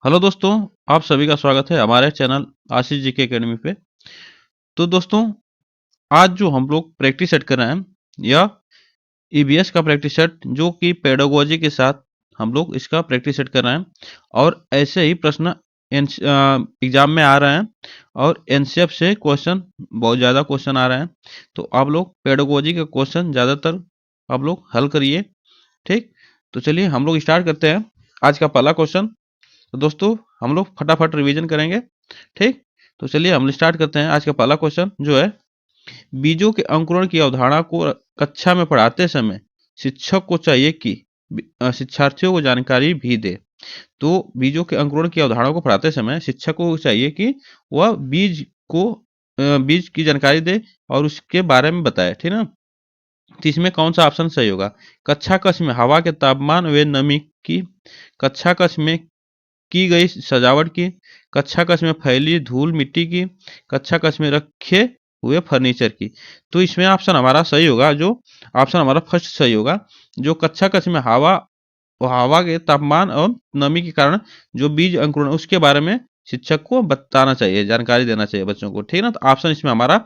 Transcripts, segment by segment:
Hello दोस्तों, आप सभी का स्वागत है हमारे चैनल आशीष जी के एकेडमी पे। तो दोस्तों, आज जो हम लोग प्रैक्टिस सेट कर रहे हैं यह ईबीएस का प्रैक्टिस सेट जो कि पेडागोजी के साथ हम लोग इसका प्रैक्टिस सेट कर रहे हैं और ऐसे ही प्रश्न एग्जाम में आ रहे हैं और एनसीएफ से क्वेश्चन बहुत ज़्यादा क्वेश्चन आ रहे हैं। तो आप लोग पेडागोजी के क्वेश्चन ज़्यादातर आप लोग हल करिए। ठीक, तो चलिए हम लोग स्टार्ट करते हैं आज का पहला क्वेश्चन। तो दोस्तों, हम लोग फटाफट रिवीजन करेंगे। ठीक, तो चलिए हम स्टार्ट करते हैं आज का पहला क्वेश्चन जो है, बीजों के अंकुरण की अवधारणा को कक्षा में पढ़ाते समय शिक्षक को चाहिए कि शिक्षार्थियों को जानकारी भी दे। तो बीजों के अंकुरण की अवधारणा को पढ़ाते समय शिक्षक को चाहिए कि वह बीज की जानकारी दे और उसके बारे में बताए। ठीक ना। तो इसमें कौन सा ऑप्शन सही होगा? कक्षा कक्ष में हवा के तापमान व नमी की, कक्षा कक्ष में की गई सजावट की, कक्षा कक्ष में फैली धूल मिट्टी की, कक्षा कक्ष में रखे हुए फर्नीचर की। तो इसमें ऑप्शन हमारा सही होगा, जो ऑप्शन हमारा फर्स्ट सही होगा। जो कक्षा कक्ष में हवा के तापमान और नमी के कारण जो बीज अंकुरण उसके बारे में शिक्षक को बताना चाहिए, जानकारी देना चाहिए बच्चों को। ठीक ना, तो ऑप्शन इसमें हमारा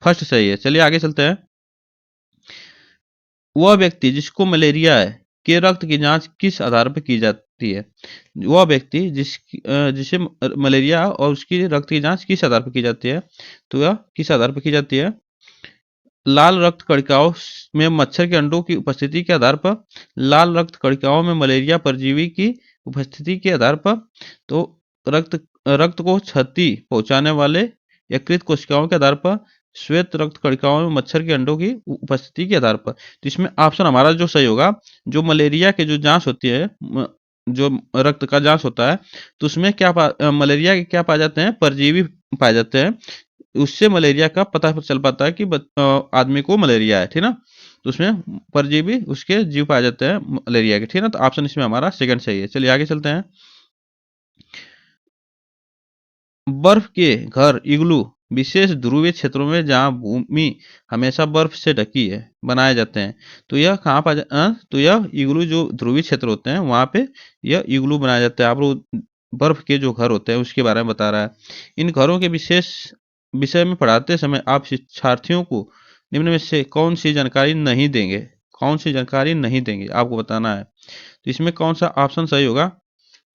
फर्स्ट सही है। चलिए आगे चलते हैं। वह व्यक्ति जिसको मलेरिया है के रक्त की जांच किस आधार पर की जाती है? वह व्यक्ति जिसे मलेरिया और उसकी रक्त की जांच किस आधार पर की जाती है? तो यह किस आधार पर की जाती है? लाल रक्त कणिकाओं में मच्छर के अंडों की उपस्थिति के आधार पर, लाल रक्त कणिकाओं में मलेरिया परजीवी की उपस्थिति के आधार पर, तो रक्त रक्त को क्षति पहुंचाने वाले यकृत कोशिकाओं के आधार पर, श्वेत रक्त कणिकाओं में मच्छर के अंडों की उपस्थिति के आधार पर। तो इसमें ऑप्शन हमारा जो सही होगा, जो मलेरिया के जो जांच होती है, जो रक्त का जांच होता है, तो उसमें मलेरिया के क्या पाए जाते हैं? परजीवी पाए जाते हैं। उससे मलेरिया का पता चल पाता है कि आदमी को मलेरिया है। ठीक ना, तो उसमें परजीवी उसके जीव पाए जाते हैं मलेरिया के। ठीक ना, तो ऑप्शन इसमें हमारा सेकंड सही है। चलिए आगे चलते हैं। बर्फ के घर इग्लू विशेष ध्रुवीय क्षेत्रों में जहां भूमि हमेशा बर्फ से ढकी है बनाए जाते हैं। तो यह कहाँ पर तो यह इग्लू जो ध्रुवीय क्षेत्र होते हैं वहां पे यह इग्लू बनाया जाता है। आप लोग बर्फ के जो घर होते हैं उसके बारे में बता रहा है। इन घरों के विशेष विषय में पढ़ाते समय आप शिक्षार्थियों को निम्न में से कौन सी जानकारी नहीं देंगे? कौन सी जानकारी नहीं देंगे आपको बताना है। तो इसमें कौन सा ऑप्शन सही होगा?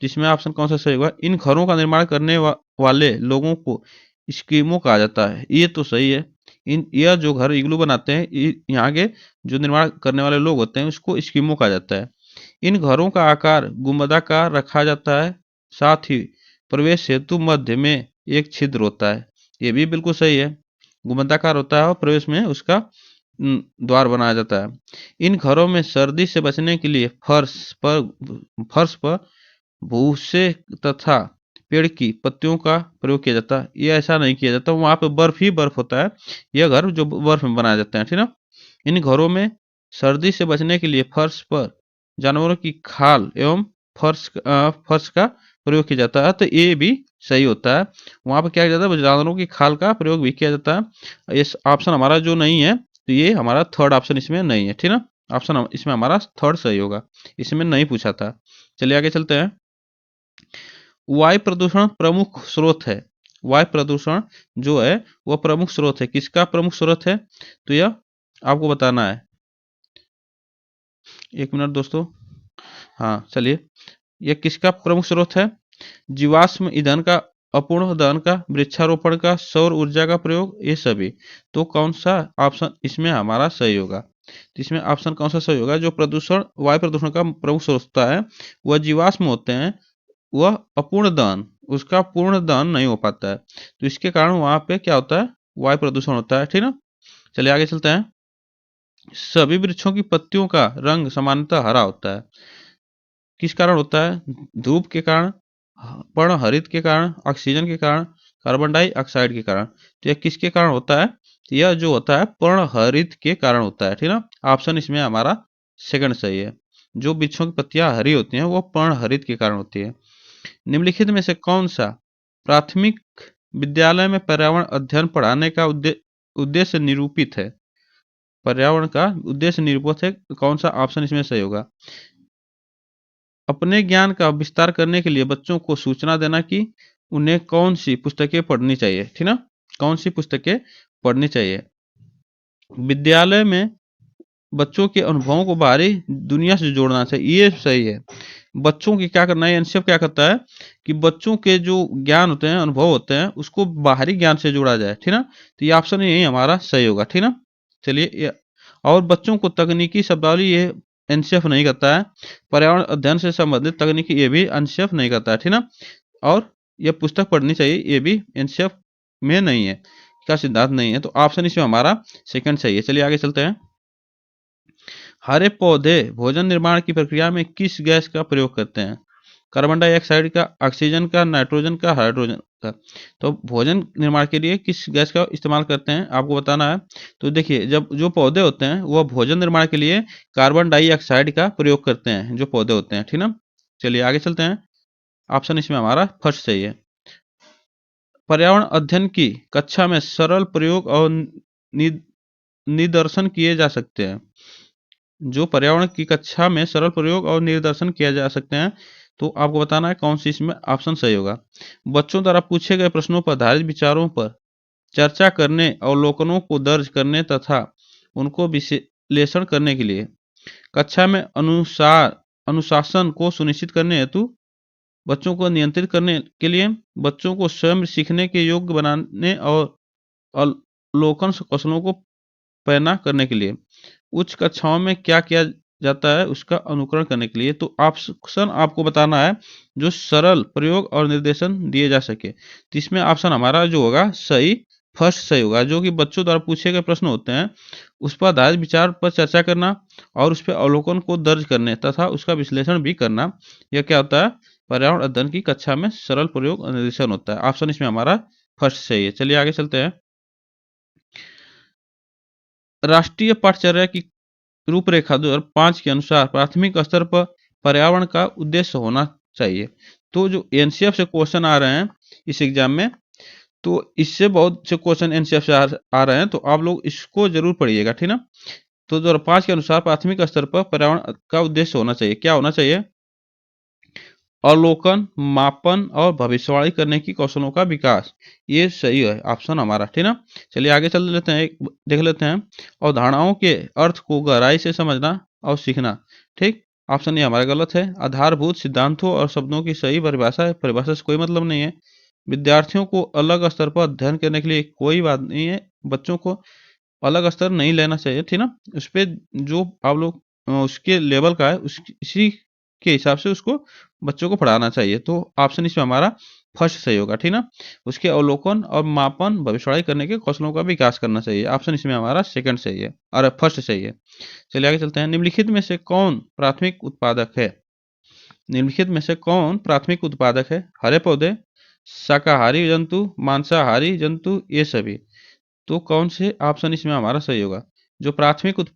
जिसमें ऑप्शन कौन सा सही होगा? इन घरों का निर्माण करने वाले लोगों को स्कीमो कहा जाता है। ये तो सही है। यह जो घर इग्लू बनाते हैं, यहाँ के जो निर्माण करने वाले लोग होते हैं उसको स्कीमो कहा जाता है। इन घरों का आकार गुंबदाकार रखा जाता है, साथ ही प्रवेश हेतु मध्य में एक छिद्र होता है। ये भी बिल्कुल सही है, गुंबदाकार होता है और प्रवेश में उसका द्वार बनाया जाता है। इन घरों में सर्दी से बचने के लिए फर्श पर भूसे तथा पेड़ की पत्तियों का प्रयोग किया जाता है। ये ऐसा नहीं किया जाता, वहां पे बर्फ ही बर्फ होता है। यह घर जो बर्फ में बनाए जाते हैं। ठीक ना, इन घरों में सर्दी से बचने के लिए फर्श पर जानवरों की खाल एवं फर्श का प्रयोग किया जाता है। तो ये भी सही होता है, वहां पर क्या किया जाता है? जानवरों की खाल का प्रयोग भी किया जाता है। ये ऑप्शन हमारा जो नहीं है, तो ये हमारा थर्ड ऑप्शन इसमें नहीं है। ठीक ना, ऑप्शन इसमें हमारा थर्ड सही होगा, इसमें नहीं पूछा था। चलिए आगे चलते हैं। वायु प्रदूषण प्रमुख स्रोत है। वायु प्रदूषण जो है वह प्रमुख स्रोत है, किसका प्रमुख स्रोत है? तो यह आपको बताना है। एक मिनट दोस्तों। हाँ चलिए, यह किसका प्रमुख स्रोत है? जीवाश्म ईंधन का, अपूर्ण दहन का, वृक्षारोपण का, सौर ऊर्जा का प्रयोग, ये सभी। तो कौन सा ऑप्शन इसमें हमारा सही होगा? तो इसमें ऑप्शन कौन सा सही होगा? जो प्रदूषण वायु प्रदूषण का प्रमुख स्रोत होता है वह जीवाश्म होते हैं, वह अपूर्ण दहन, उसका पूर्ण दहन नहीं हो पाता है। तो इसके कारण वहां पे क्या होता है? वायु प्रदूषण होता है। ठीक ना, चलिए आगे चलते हैं। सभी वृक्षों की पत्तियों का रंग सामान्यतः हरा होता है, किस कारण होता है? धूप के कारण, पर्णहरित के कारण, ऑक्सीजन के कारण, कार्बन डाइऑक्साइड के कारण। तो यह किसके कारण होता है? तो यह जो होता है पर्णहरित के कारण होता है। ठीक ना, ऑप्शन इसमें हमारा सेकंड सही है। जो वृक्षों की पत्तियां हरी होती हैं वो पर्णहरित के कारण होती है। निम्नलिखित में से कौन सा प्राथमिक विद्यालय में पर्यावरण अध्ययन पढ़ाने का उद्देश्य निरूपित है? पर्यावरण का उद्देश्य निरूपित है, कौन सा ऑप्शन इसमें सही होगा? अपने ज्ञान का विस्तार करने के लिए बच्चों को सूचना देना कि उन्हें कौन सी पुस्तकें पढ़नी चाहिए, ठीक ना, कौन सी पुस्तकें पढ़नी चाहिए। विद्यालय में बच्चों के अनुभवों को बाहरी दुनिया से जोड़ना चाहिए, ये सही है। बच्चों की क्या करना है, एनसीएफ क्या करता है कि बच्चों के जो ज्ञान होते हैं, अनुभव होते हैं, उसको बाहरी ज्ञान से जोड़ा जाए, ठीक ना। तो ये ऑप्शन यही हमारा सही होगा, ठीक ना। चलिए और बच्चों को तकनीकी शब्दावली ये एनसीएफ नहीं करता है। पर्यावरण अध्ययन से संबंधित तकनीकी ये भी एनसीएफ नहीं करता है, ठीक ना। और यह पुस्तक पढ़नी चाहिए, ये भी एनसीएफ में नहीं है, का सिद्धांत नहीं है। तो ऑप्शन इसमें हमारा सेकंड सही है। चलिए आगे चलते हैं। हरे पौधे भोजन निर्माण की प्रक्रिया में किस गैस का प्रयोग करते हैं? कार्बन डाइऑक्साइड का, ऑक्सीजन का, नाइट्रोजन का, हाइड्रोजन का। तो भोजन निर्माण के लिए किस गैस का इस्तेमाल करते हैं आपको बताना है। तो देखिए, जब जो पौधे होते हैं वह भोजन निर्माण के लिए कार्बन डाइऑक्साइड का प्रयोग करते हैं, जो पौधे होते हैं, ठीक ना। चलिए आगे चलते हैं। ऑप्शन इसमें हमारा फर्स्ट सही है। पर्यावरण अध्ययन की कक्षा में सरल प्रयोग और निदर्शन किए जा सकते हैं। जो पर्यावरण की कक्षा में सरल प्रयोग और निदर्शन किया जा सकते हैं, तो आपको बताना है कौन सी इसमें ऑप्शन सही होगा। बच्चों द्वारा पूछे गए प्रश्नों पर आधारित विचारों पर चर्चा करने, अवलोकनों को दर्ज करने तथा उनको विश्लेषण करने के लिए, कक्षा में अनुशासन को सुनिश्चित करने हेतु, बच्चों को नियंत्रित करने के लिए, बच्चों को स्वयं सीखने के योग्य बनाने और अवलोकन कौशलों को पैना करने के लिए, उच्च कक्षाओं में क्या किया जाता है उसका अनुकरण करने के लिए। तो ऑप्शन आपको बताना है जो सरल प्रयोग और निर्देशन दिए जा सके। तो इसमें ऑप्शन हमारा जो होगा सही, फर्स्ट सही होगा। जो कि बच्चों द्वारा पूछे गए प्रश्न होते हैं उस पर आधारित विचार पर चर्चा करना और उस पर अवलोकन को दर्ज करने तथा उसका विश्लेषण भी करना, यह क्या होता है, पर्यावरण अध्ययन की कक्षा में सरल प्रयोग और निर्देशन होता है। ऑप्शन इसमें हमारा फर्स्ट सही है। चलिए आगे चलते हैं। राष्ट्रीय पाठचर्या की रूपरेखा 2005 के अनुसार प्राथमिक स्तर पर पर्यावरण का उद्देश्य होना चाहिए। तो जो एनसीएफ से क्वेश्चन आ रहे हैं इस एग्जाम में, तो इससे बहुत से क्वेश्चन एनसीएफ से आ रहे हैं, तो आप लोग इसको जरूर पढ़िएगा, ठीक ना। तो 2005 के अनुसार प्राथमिक स्तर पर पर्यावरण का उद्देश्य होना चाहिए, क्या होना चाहिए, अवलोकन, मापन और भविष्यवाणी करने की कौशलों का विकास। ये सही है ऑप्शन हमारा, ठीक ना। चलिए आगे चल लेते हैं, देख लेते हैं। अवधारणाओं के अर्थ को गहराई से समझना और सीखना, ठीक। ऑप्शन ये हमारा गलत है। आधारभूत सिद्धांतों और शब्दों की सही परिभाषा है, परिभाषा से कोई मतलब नहीं है। विद्यार्थियों को अलग स्तर पर अध्ययन करने के लिए कोई बात नहीं है, बच्चों को अलग स्तर नहीं लेना चाहिए, ठीक ना। उस पर जो आप लोग उसके लेवल का है इसी के हिसाब से उसको बच्चों को पढ़ाना चाहिए। तो ऑप्शन इसमें हमारा फर्स्ट सही होगा, ठीक ना। उसके अवलोकन और मापन भविष्यवाणी करने के कौशलों का विकास करना चाहिए। ऑप्शन इसमें हमारा सेकंड सही है और फर्स्ट सही है। चलिए आगे चलते हैं। निम्नलिखित में से कौन प्राथमिक उत्पादक है? निम्नलिखित में से कौन प्राथमिक उत्पादक है? हरे पौधे, शाकाहारी जंतु, मांसाहारी जंतु, ये सभी। तो कौन से ऑप्शन इसमें हमारा सही होगा? जो प्राथमिक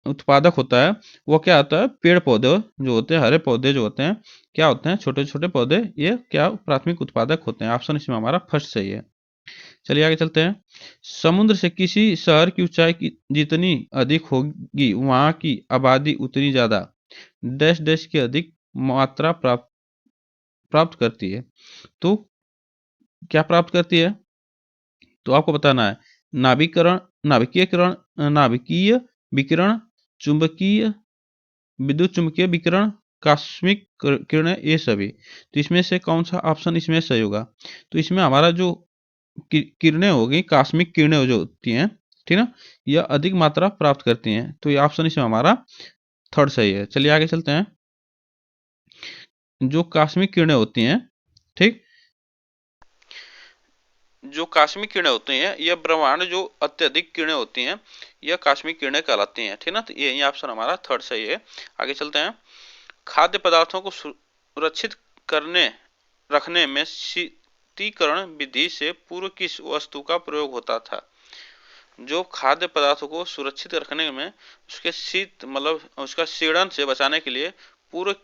उत्पादक होता है वो क्या होता है, पेड़ पौधे जो होते हैं, हरे पौधे जो होते हैं, क्या होते हैं, छोटे छोटे पौधे, ये क्या प्राथमिक उत्पादक होते हैं। ऑप्शन इसमें हमारा फर्स्ट सही है। चलिए आगे चलते हैं। समुद्र से किसी शहर की ऊंचाई की जितनी अधिक होगी वहां की आबादी उतनी ज्यादा डैश डैश की अधिक मात्रा प्राप्त करती है। तो क्या प्राप्त करती है, तो आपको बताना है नाभिकरण, नाभिकीयकरण, नाभिकीय विकिरण, चुंबकीय, विद्युत चुंबकीय विकिरण, कॉस्मिक किरणें, ये सभी। तो इसमें से कौन सा ऑप्शन इसमें सही होगा? तो इसमें हमारा जो किरणें होगी, कॉस्मिक किरणें जो होती हैं, ठीक ना, यह अधिक मात्रा प्राप्त करती हैं। तो ये ऑप्शन इसमें हमारा थर्ड सही है। चलिए आगे चलते हैं। जो कॉस्मिक किरणें होती हैं, ठीक, जो कॉस्मिक किरणें होती हैं, यह ब्रह्मांड जो अत्यधिक किरणें होती हैं, यह कॉस्मिक किरणें कहलाती हैं, ठीक ना। तो ये ऑप्शन हमारा थर्ड सही है। आगे चलते हैं। खाद्य पदार्थों को सुरक्षित करने रखने में शीतीकरण विधि से पूर्व किस वस्तु का प्रयोग होता था? जो खाद्य पदार्थों को सुरक्षित रखने में उसके शीत मतलब उसका सीड़न से बचाने के लिए पूर्व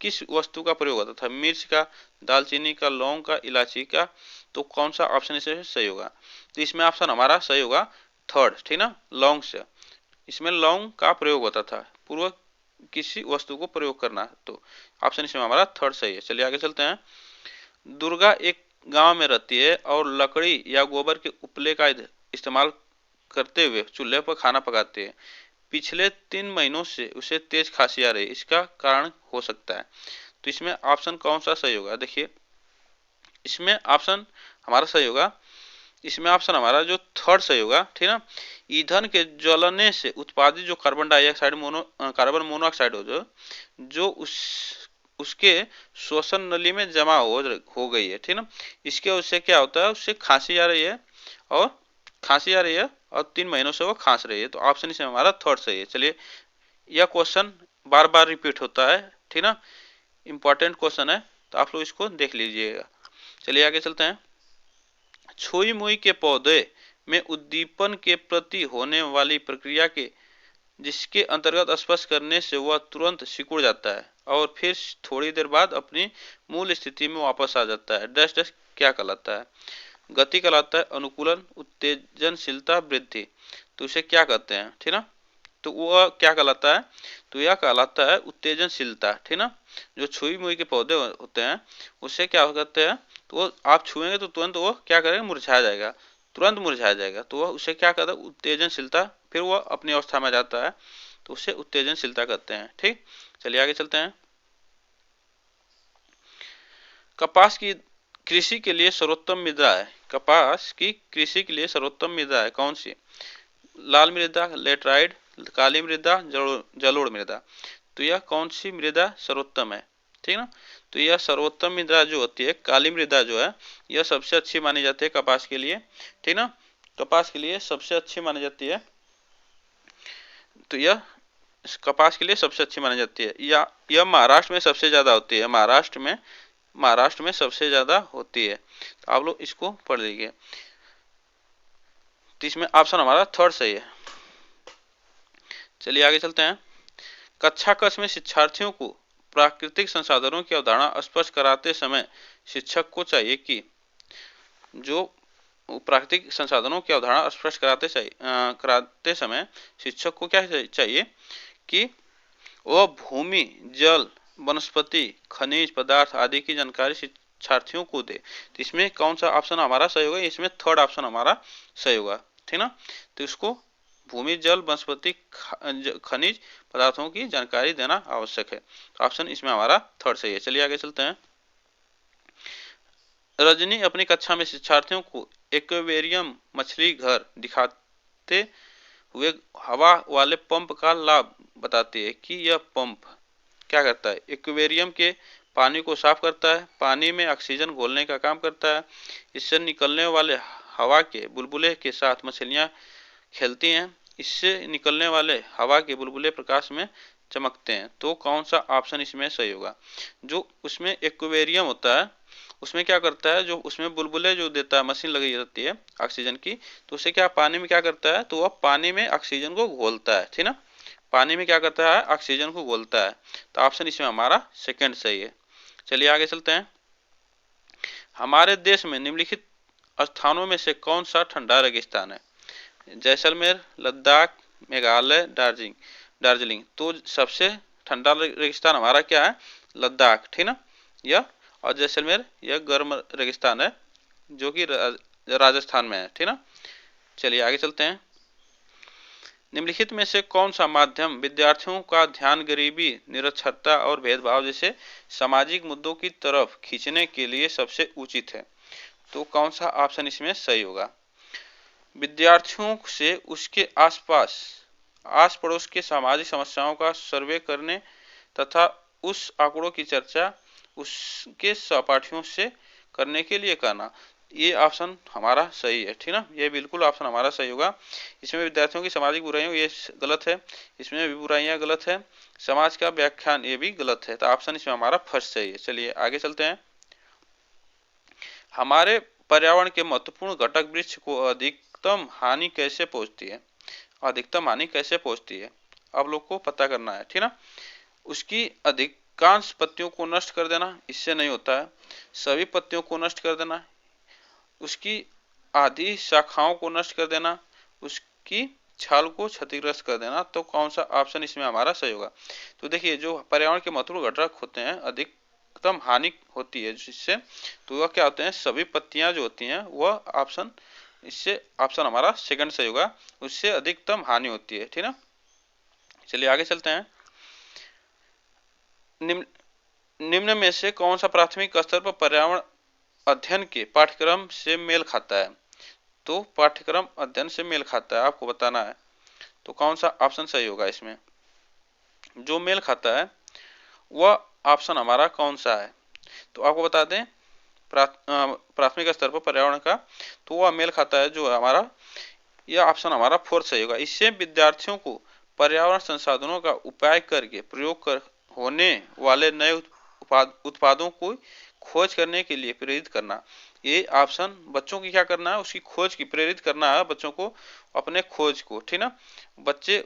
किस वस्तु का प्रयोग होता था? मिर्च का, दालचीनी का, लौंग का, इलायची का। तो कौन सा ऑप्शन इसमें सही होगा? तो इसमें ऑप्शन हमारा सही होगा थर्ड, ठीक ना, लौंग से। इसमें लौंग का प्रयोग होता था पूर्व किसी वस्तु को प्रयोग करना। तो ऑप्शन इसमें हमारा थर्ड सही है। चलिए आगे चलते हैं। दुर्गा एक गांव में रहती है और लकड़ी या गोबर के उपले का इस्तेमाल करते हुए चूल्हे पर खाना पकाती है। पिछले 3 महीनों से उसे तेज खांसी आ रही है, इसका कारण हो सकता है। तो इसमें ऑप्शन कौन सा सही होगा? देखिए इसमें ऑप्शन हमारा सही होगा, इसमें ऑप्शन हमारा जो थर्ड सही होगा, ठीक ना। ईंधन के जलने से उत्पादित जो कार्बन डाइऑक्साइड कार्बन मोनोऑक्साइड जो उसके श्वसन नली में जमा हो गई है, ठीक ना। इसके उससे क्या होता है, उससे खांसी आ रही है और 3 महीनों से वो खांस रही है। तो ऑप्शन इसमें हमारा थर्ड सही है। चलिए यह क्वेश्चन बार बार रिपीट होता है, ठीक ना, इंपॉर्टेंट क्वेश्चन है, तो आप लोग इसको देख लीजिएगा। चलिए आगे चलते हैं। छुई मुई के पौधे में उद्दीपन के प्रति होने वाली प्रक्रिया के जिसके अंतर्गत स्पर्श करने से वह तुरंत सिकुड़ जाता है और फिर थोड़ी देर बाद अपनी मूल स्थिति में वापस आ जाता है। डैश डैश क्या कहलाता है? गति कहलाता है, अनुकूलन, उत्तेजनशीलता, वृद्धि। तो इसे क्या कहते हैं, ठीक ना। तो वह क्या कहलाता है? तो यह कहलाता है उत्तेजनशीलता, ठीक ना। जो छुई मुई के पौधे होते हैं उससे क्या कहते हैं, तो वो आप छुएंगे तो तुरंत वो क्या करेगा, मुरझा जाएगा, तुरंत मुरझा जाएगा। तो वह उसे क्या कहता है, उत्तेजनशीलता। फिर वह अपनी अवस्था में जाता है तो उसे उत्तेजनशीलता कहते हैं, ठीक। चलिए आगे चलते हैं। कपास की कृषि के लिए सर्वोत्तम मृदा है, कपास की कृषि के लिए सर्वोत्तम मृदा है कौन सी? लाल मृदा, लेटराइट, काली मृदा, जलोढ़ मृदा। तो यह कौन सी मृदा सर्वोत्तम है, ठीक ना। तो यह सर्वोत्तम मृदा जो होती है, काली मृदा जो है, यह सबसे अच्छी मानी जाती है कपास के लिए, ठीक ना। कपास के लिए सबसे अच्छी मानी जाती है। तो यह कपास के लिए सबसे अच्छी मानी जाती है। यह महाराष्ट्र में सबसे ज्यादा होती है, महाराष्ट्र में सबसे ज्यादा होती है। तो आप लोग इसको पढ़ लीजिए। तो इसमें ऑप्शन हमारा थर्ड सही है। चलिए आगे चलते हैं। कक्षा कक्ष में शिक्षार्थियों को प्राकृतिक संसाधनों की अवधारणा स्पष्ट कराते समय शिक्षक को चाहिए कि जो प्राकृतिक संसाधनों की अवधारणा स्पष्ट कराते समय शिक्षक को क्या चाहिए कि वह भूमि, जल, वनस्पति, खनिज पदार्थ आदि की जानकारी शिक्षार्थियों को दे। तो इसमें कौन सा ऑप्शन हमारा सही होगा? इसमें थर्ड ऑप्शन हमारा सही होगा, ठीक ना। तो इसको भूमि, जल, वनस्पति, खनिज पदार्थों की जानकारी देना आवश्यक है। ऑप्शन इसमें हमारा थर्ड सही है। चलिए आगे चलते हैं। रजनी अपनी कक्षा में शिक्षार्थियों को एक्वेरियम मछली घर दिखाते हुए हवा वाले पंप का लाभ बताती है कि यह पंप क्या करता है, एक्वेरियम के पानी को साफ करता है, पानी में ऑक्सीजन घोलने का काम करता है। इससे निकलने वाले हवा के बुलबुले के साथ मछलियां खेलती हैं। इससे निकलने वाले हवा के बुलबुले प्रकाश में चमकते हैं। तो कौन सा ऑप्शन इसमें सही होगा? जो उसमें एक्वेरियम होता है उसमें क्या करता है, जो उसमें बुलबुले जो देता है, मशीन लगी रहती है ऑक्सीजन की, तो उसे क्या पानी में क्या करता है, तो वह पानी में ऑक्सीजन को घोलता है, ठीक ना। पानी में क्या करता है, ऑक्सीजन को घोलता है। तो ऑप्शन इसमें हमारा सेकंड सही है। चलिए आगे चलते हैं। हमारे देश में निम्नलिखित स्थानों में से कौन सा ठंडा रेगिस्तान है? जैसलमेर, लद्दाख, मेघालय, दार्जिलिंग। तो सबसे ठंडा रेगिस्तान हमारा क्या है, लद्दाख, ठीक ना। यह और जैसलमेर यह गर्म रेगिस्तान है जो कि राजस्थान में है, ठीक ना। चलिए आगे चलते हैं। निम्नलिखित में से कौन सा माध्यम विद्यार्थियों का ध्यान गरीबी, निरक्षरता और भेदभाव जैसे सामाजिक मुद्दों की तरफ खींचने के लिए सबसे उचित है? तो कौन सा ऑप्शन इसमें सही होगा? विद्यार्थियों से उसके आसपास आस पड़ोस के सामाजिक समस्याओं का सर्वे करने तथा उस आंकड़ों की चर्चा उसके सहपाठियों से करने के लिए कहना। ये ऑप्शन हमारा सही है, ठीक ना। ये बिल्कुल ऑप्शन हमारा सही होगा। इसमें विद्यार्थियों की सामाजिक बुराइयों ये गलत है, इसमें भी बुराइयां गलत है, समाज का व्याख्यान ये भी गलत है। तो ऑप्शन इसमें हमारा फर्स्ट सही है। चलिए आगे चलते हैं। हमारे पर्यावरण के महत्वपूर्ण घटक वृक्ष को अधिकतम हानि कैसे पहुंचती है? अधिकतम हानि कैसे पहुंचती है आप लोग को पता करना है, ठीक ना। उसकी अधिकांश पत्तियों को नष्ट कर देना, इससे नहीं होता है। सभी पत्तियों को नष्ट कर देना, उसकी आधी शाखाओं को नष्ट कर देना, उसकी छाल को क्षतिग्रस्त कर देना। तो कौन सा ऑप्शन इसमें हमारा सही होगा? तो देखिए, जो पर्यावरण के महत्वपूर्ण घटक होते हैं अधिकतम हानि होती है जिससे, तो वह क्या होते हैं, सभी पत्तियां जो होती हैं वह ऑप्शन, इससे ऑप्शन हमारा सेकंड सही होगा, उससे अधिकतम हानि होती है, ठीक ना। चलिए आगे चलते हैं। निम्न में से कौन सा प्राथमिक स्तर पर पर्यावरण अध्ययन के पाठ्यक्रम से मेल खाता है? तो पाठ्यक्रम अध्ययन से मेल खाता है, आपको बताना है। तो कौन सा ऑप्शन सही होगा इसमें? जो मेल खाता है वह ऑप्शन हमारा कौन सा है? तो आपको बता दें, प्राथमिक स्तर पर पर्यावरण का, तो वह मेल खाता है जो हमारा, यह ऑप्शन हमारा फोर्थ सही होगा। इससे विद्यार्थियों को पर्यावरण संसाधनों का उपाय करके प्रयोग कर होने वाले नए उत्पादों को खोज करने के लिए प्रेरित करना। ये ऑप्शन बच्चों की क्या करना है, उसकी खोज की, प्रेरित करना है बच्चों को अपने खोज को, ठीक ना। बच्चे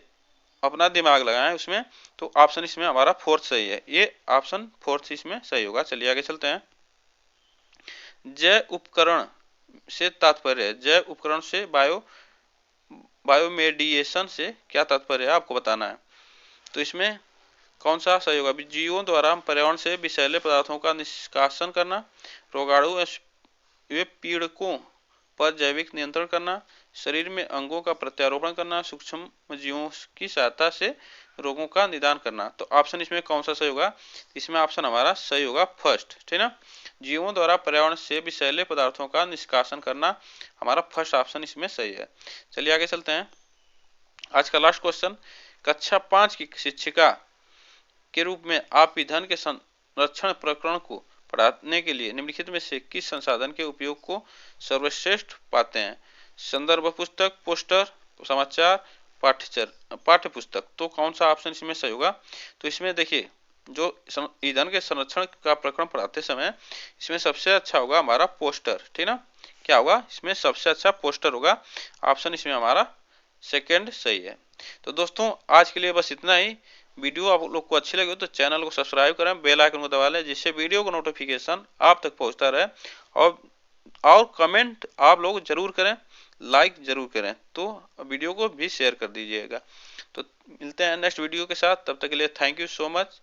अपना दिमाग लगाएं उसमें। तो ऑप्शन इसमें हमारा फोर्थ सही है, ये ऑप्शन फोर्थ इसमें सही होगा। चलिए आगे चलते हैं। जैव उपकरण से तात्पर्य है, जैव उपकरण से बायोमेडिएशन से क्या तात्पर्य है, आपको बताना है। तो इसमें कौन सा सही होगा? जीवों द्वारा पर्यावरण से विषैले पदार्थों का निष्कासन करना, रोगाणु वे पीड़कों पर जैविक नियंत्रण करना, शरीर में अंगों का प्रत्यारोपण करना, सूक्ष्म जीवों की सहायता से रोगों का निदान करना। तो ऑप्शन इसमें कौन सा सही होगा? इसमें ऑप्शन हमारा सही होगा फर्स्ट, ठीक ना। जीवों द्वारा पर्यावरण से विषैले पदार्थों का निष्कासन करना, हमारा फर्स्ट ऑप्शन इसमें सही है। चलिए आगे चलते हैं। आज का लास्ट क्वेश्चन, कक्षा 5 की शिक्षिका के रूप में आप ईंधन के संरक्षण प्रकरण को पढ़ाने के लिए निम्नलिखित में से किस संसाधन के उपयोग को सर्वश्रेष्ठ पाते हैं? संदर्भ पुस्तक, पोस्टर, समाचार, पाठ्य पुस्तक। तो कौन सा ऑप्शन इसमें सही होगा? तो इसमें देखिए, जो ईंधन के संरक्षण का प्रकरण पढ़ाते समय इसमें सबसे अच्छा होगा हमारा पोस्टर, ठीक ना। क्या होगा इसमें? सबसे अच्छा पोस्टर होगा। ऑप्शन इसमें हमारा सेकंड सही है। तो दोस्तों आज के लिए बस इतना ही। वीडियो आप लोग को अच्छी लगी हो तो चैनल को सब्सक्राइब करें, बेल आइकन को दबा लें, जिससे वीडियो का नोटिफिकेशन आप तक पहुंचता रहे। और कमेंट आप लोग जरूर करें, लाइक जरूर करें, तो वीडियो को भी शेयर कर दीजिएगा। तो मिलते हैं नेक्स्ट वीडियो के साथ, तब तक के लिए थैंक यू सो मच।